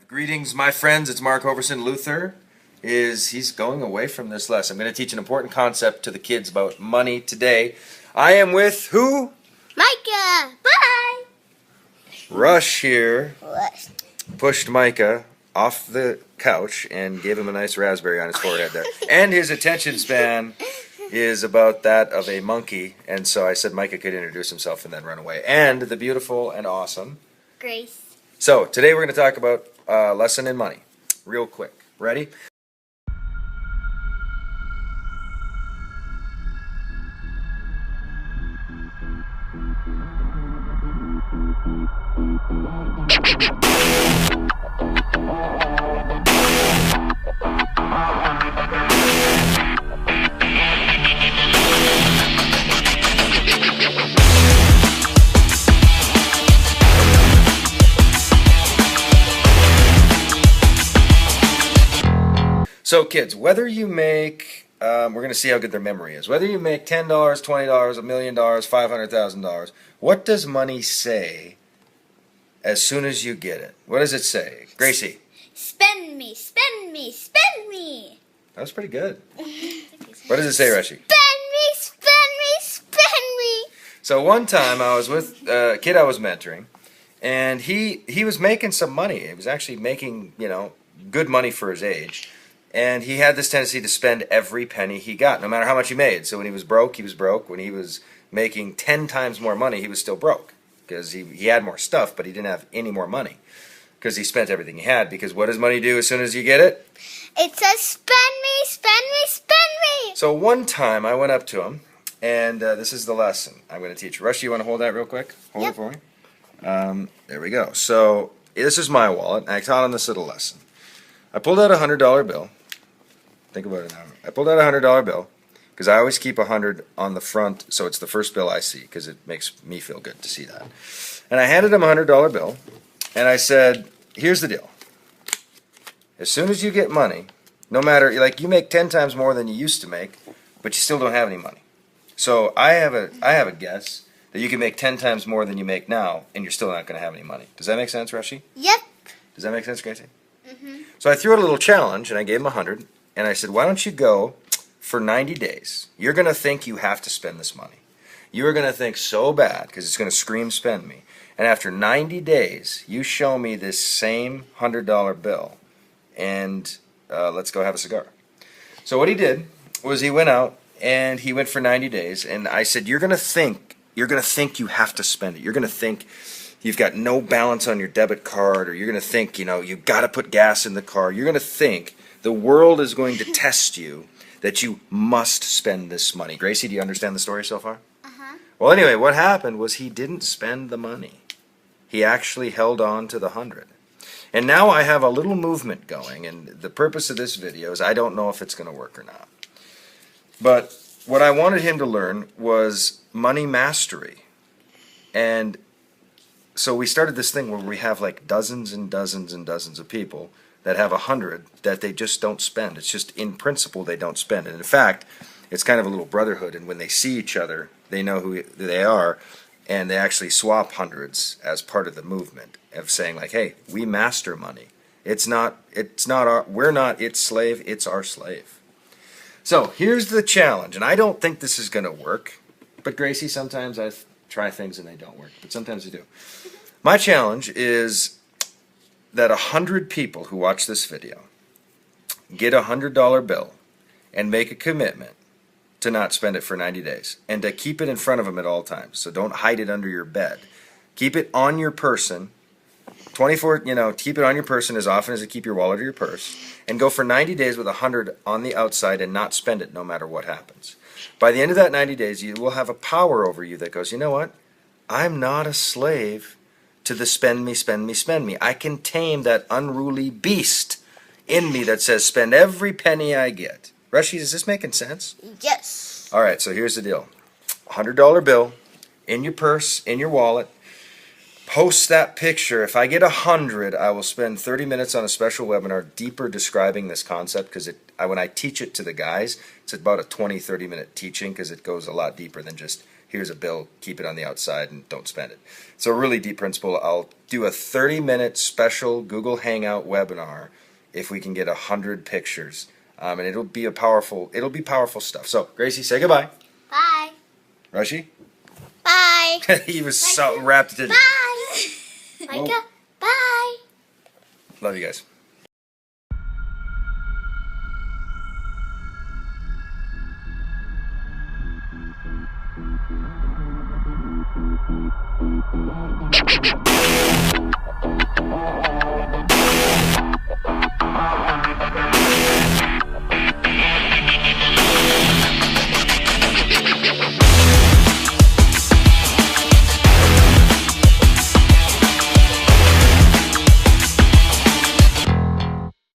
Greetings, my friends. It's Mark Overson. Luther he's going away from this lesson. I'm going to teach an important concept to the kids about money today. I am with who? Micah. Bye. Rush here Rush. pushed Micah off the couch and gave him a nice raspberry on his forehead there. And his attention span is about that of a monkey. And so I said Micah could introduce himself and then run away. And the beautiful and awesome Grace. So today we're going to talk about lesson in money, real quick. Ready? So kids, whether you make, we're going to see how good their memory is. Whether you make $10, $20, $1 million, $500,000, what does money say as soon as you get it? What does it say? Gracie. Spend me, spend me, spend me. That was pretty good. What does it say, Reshi? Spend me, spend me, spend me. So one time I was with a kid I was mentoring, and he was making some money. He was actually making, good money for his age. And he had this tendency to spend every penny he got, no matter how much he made. So when he was broke, he was broke. When he was making 10 times more money, he was still broke. Because he had more stuff, but he didn't have any more money. Because he spent everything he had. Because what does money do as soon as you get it? It says spend me, spend me, spend me. So one time I went up to him, and this is the lesson I'm going to teach. Rush, you want to hold that real quick? Hold it for me. There we go. So this is my wallet, and I taught him this little lesson. I pulled out a $100 bill. Think about it now. I pulled out a $100 bill because I always keep 100 on the front, so it's the first bill I see because it makes me feel good to see that. And I handed him a $100 bill, and I said, "Here's the deal. As soon as you get money, no matter you make 10 times more than you used to make, but you still don't have any money. So I have a guess that you can make 10 times more than you make now, and you're still not going to have any money. Does that make sense, Rashi? Yep. Does that make sense, Gracie? Mm-hmm. So I threw out a little challenge, and I gave him 100. And I said, why don't you go for 90 days? You're going to think you have to spend this money. You are going to think so bad because it's going to scream spend me. And after 90 days, you show me this same $100 bill and let's go have a cigar. So what he did was he went out and he went for 90 days. And I said, you're going to think you have to spend it. You're going to think you've got no balance on your debit card, or you're going to think, you've got to put gas in the car. You're going to think the world is going to test you that you must spend this money. Gracie, do you understand the story so far? Uh-huh. Well, anyway, what happened was he didn't spend the money. He actually held on to the 100. And now I have a little movement going, and the purpose of this video is I don't know if it's going to work or not. But what I wanted him to learn was money mastery. And so we started this thing where we have like dozens and dozens and dozens of people that have 100 that they just don't spend. It's just in principle they don't spend. And in fact, it's kind of a little brotherhood, and when they see each other, they know who they are, and they actually swap hundreds as part of the movement of saying like, hey, we master money. We're not its slave, it's our slave. So here's the challenge, and I don't think this is going to work, but Gracie, sometimes I try things and they don't work, but sometimes they do. My challenge is that 100 people who watch this video get a $100 bill and make a commitment to not spend it for 90 days and to keep it in front of them at all times. So don't hide it under your bed. Keep it on your person. 24, keep it on your person as often as you keep your wallet or your purse, and go for 90 days with 100 on the outside and not spend it no matter what happens. By the end of that 90 days, you will have a power over you that goes, you know what? I'm not a slave to the spend me, spend me, spend me. I can tame that unruly beast in me that says spend every penny I get. Rushy, is this making sense? Yes. All right, so here's the deal. $100 bill in your purse, in your wallet. Post that picture. If I get 100, I will spend 30 minutes on a special webinar deeper describing this concept, because when I teach it to the guys, it's about a 20-30 minute teaching, because it goes a lot deeper than just here's a bill, keep it on the outside and don't spend it. So a really deep principle. I'll do a 30-minute special Google Hangout webinar if we can get 100 pictures. And it'll be powerful stuff. So Gracie, say goodbye. Bye. Rushy? Bye. He was so wrapped in. Bye. Micah, bye. Love you guys.